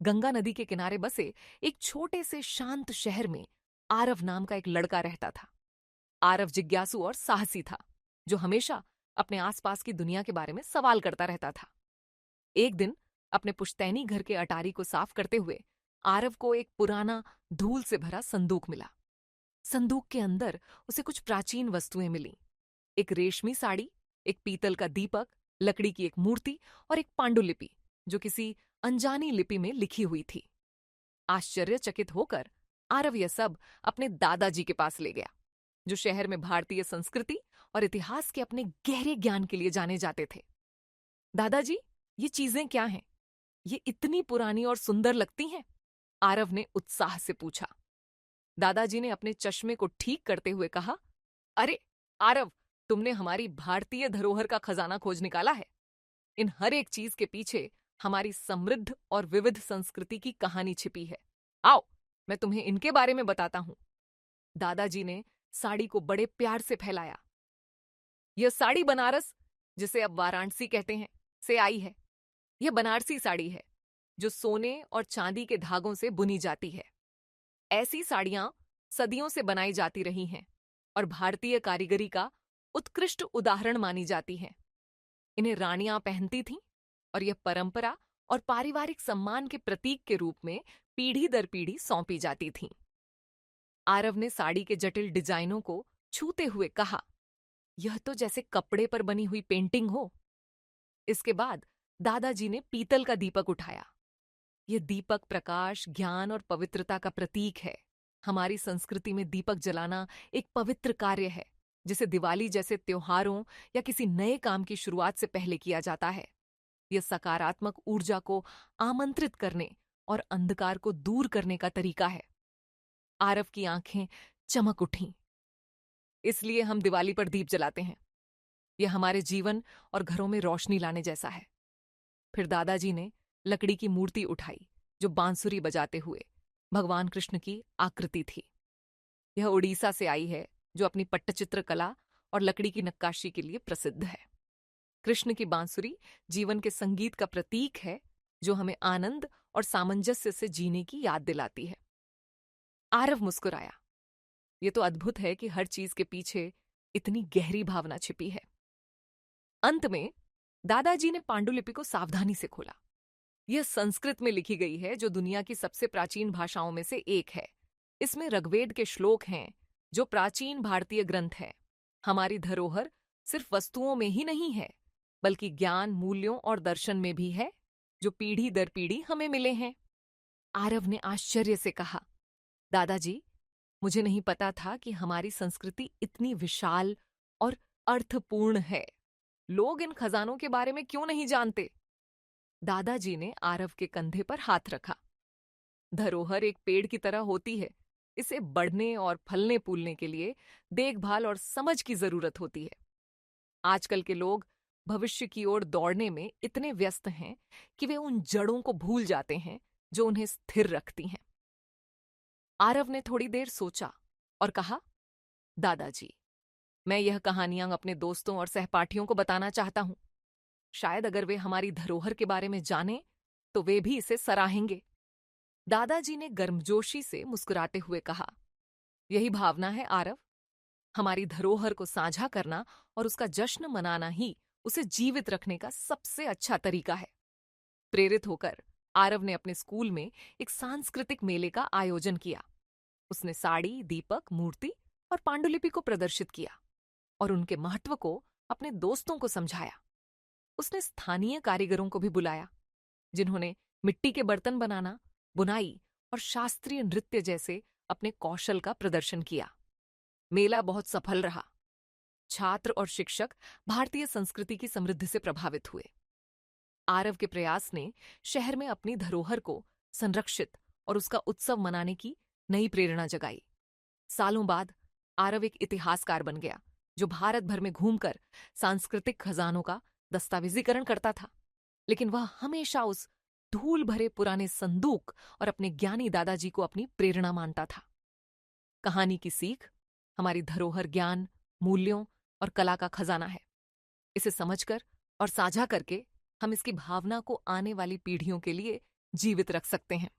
गंगा नदी के किनारे बसे एक छोटे से शांत शहर में आरव नाम का एक लड़का रहता था। आरव जिज्ञासु और साहसी था, जो हमेशा अपने आसपास की दुनिया के बारे में सवाल करता रहता था। एक दिन अपने पुश्तैनी घर के अटारी को साफ करते हुए आरव को एक पुराना धूल से भरा संदूक मिला। संदूक के अंदर उसे कुछ प्राचीन वस्तुएं मिलीं। एक रेशमी साड़ी, एक पीतल का दीपक, लकड़ी की एक मूर्ति और एक पांडुलिपि जो किसी अनजानी लिपि में लिखी हुई थी। आश्चर्यचकित होकर आरव यह सब अपने दादाजी के पास ले गया, जो शहर में भारतीय संस्कृति और इतिहास के अपने गहरे ज्ञान के लिए जाने जाते थे। दादाजी, ये चीजें क्या हैं? ये इतनी पुरानी और सुंदर लगती हैं? आरव ने उत्साह से पूछा। दादाजी ने अपने चश्मे को ठीक करते हुए कहा, अरे आरव, तुमने हमारी भारतीय धरोहर का खजाना खोज निकाला है। इन हर एक चीज के पीछे हमारी समृद्ध और विविध संस्कृति की कहानी छिपी है। आओ, मैं तुम्हें इनके बारे में बताता हूं। दादाजी ने साड़ी को बड़े प्यार से फैलाया। यह साड़ी बनारस, जिसे अब वाराणसी कहते हैं, से आई है। यह बनारसी साड़ी है, जो सोने और चांदी के धागों से बुनी जाती है। ऐसी साड़ियां सदियों से बनाई जाती रही हैं और भारतीय कारीगरी का उत्कृष्ट उदाहरण मानी जाती हैं। इन्हें रानियां पहनती थीं और यह परंपरा और पारिवारिक सम्मान के प्रतीक के रूप में पीढ़ी दर पीढ़ी सौंपी जाती थीं। आरव ने साड़ी के जटिल डिजाइनों को छूते हुए कहा, यह तो जैसे कपड़े पर बनी हुई पेंटिंग हो। इसके बाद दादाजी ने पीतल का दीपक उठाया। यह दीपक प्रकाश, ज्ञान और पवित्रता का प्रतीक है। हमारी संस्कृति में दीपक जलाना एक पवित्र कार्य है, जिसे दिवाली जैसे त्योहारों या किसी नए काम की शुरुआत से पहले किया जाता है। यह सकारात्मक ऊर्जा को आमंत्रित करने और अंधकार को दूर करने का तरीका है। आरव की आंखें चमक उठीं। इसलिए हम दिवाली पर दीप जलाते हैं। यह हमारे जीवन और घरों में रोशनी लाने जैसा है। फिर दादाजी ने लकड़ी की मूर्ति उठाई, जो बांसुरी बजाते हुए भगवान कृष्ण की आकृति थी। यह उड़ीसा से आई है, जो अपनी पट्टचित्र कला और लकड़ी की नक्काशी के लिए प्रसिद्ध है। कृष्ण की बांसुरी जीवन के संगीत का प्रतीक है, जो हमें आनंद और सामंजस्य से जीने की याद दिलाती है। आरव मुस्कुराया। यह तो अद्भुत है कि हर चीज के पीछे इतनी गहरी भावना छिपी है। अंत में दादाजी ने पांडुलिपि को सावधानी से खोला। यह संस्कृत में लिखी गई है, जो दुनिया की सबसे प्राचीन भाषाओं में से एक है। इसमें ऋग्वेद के श्लोक हैं, जो प्राचीन भारतीय ग्रंथ है। हमारी धरोहर सिर्फ वस्तुओं में ही नहीं है, बल्कि ज्ञान, मूल्यों और दर्शन में भी है, जो पीढ़ी दर पीढ़ी हमें मिले हैं। आरव ने आश्चर्य से कहा, दादाजी, मुझे नहीं पता था कि हमारी संस्कृति इतनी विशाल और अर्थपूर्ण है। लोग इन खजानों के बारे में क्यों नहीं जानते? दादाजी ने आरव के कंधे पर हाथ रखा। धरोहर एक पेड़ की तरह होती है। इसे बढ़ने और फलने फूलने के लिए देखभाल और समझ की जरूरत होती है। आजकल के लोग भविष्य की ओर दौड़ने में इतने व्यस्त हैं कि वे उन जड़ों को भूल जाते हैं जो उन्हें स्थिर रखती हैं। आरव ने थोड़ी देर सोचा और कहा, दादाजी, मैं यह कहानियां अपने दोस्तों और सहपाठियों को बताना चाहता हूं। शायद अगर वे हमारी धरोहर के बारे में जानें, तो वे भी इसे सराहेंगे। दादाजी ने गर्मजोशी से मुस्कुराते हुए कहा, यही भावना है आरव। हमारी धरोहर को साझा करना और उसका जश्न मनाना ही उसे जीवित रखने का सबसे अच्छा तरीका है। प्रेरित होकर आरव ने अपने स्कूल में एक सांस्कृतिक मेले का आयोजन किया। उसने साड़ी, दीपक, मूर्ति और पांडुलिपि को प्रदर्शित किया और उनके महत्व को अपने दोस्तों को समझाया। उसने स्थानीय कारीगरों को भी बुलाया, जिन्होंने मिट्टी के बर्तन बनाना, बुनाई और शास्त्रीय नृत्य जैसे अपने कौशल का प्रदर्शन किया। मेला बहुत सफल रहा। छात्र और शिक्षक भारतीय संस्कृति की समृद्धि से प्रभावित हुए। आरव के प्रयास ने शहर में अपनी धरोहर को संरक्षित और उसका उत्सव मनाने की नई प्रेरणा जगाई। सालों बाद आरव एक इतिहासकार बन गया, जो भारत भर में घूमकर सांस्कृतिक खजानों का दस्तावेजीकरण करता था। लेकिन वह हमेशा उस धूल भरे पुराने संदूक और अपने ज्ञानी दादाजी को अपनी प्रेरणा मानता था। कहानी की सीख, हमारी धरोहर ज्ञान, मूल्यों और कला का खजाना है। इसे समझकर और साझा करके हम इसकी भावना को आने वाली पीढ़ियों के लिए जीवित रख सकते हैं।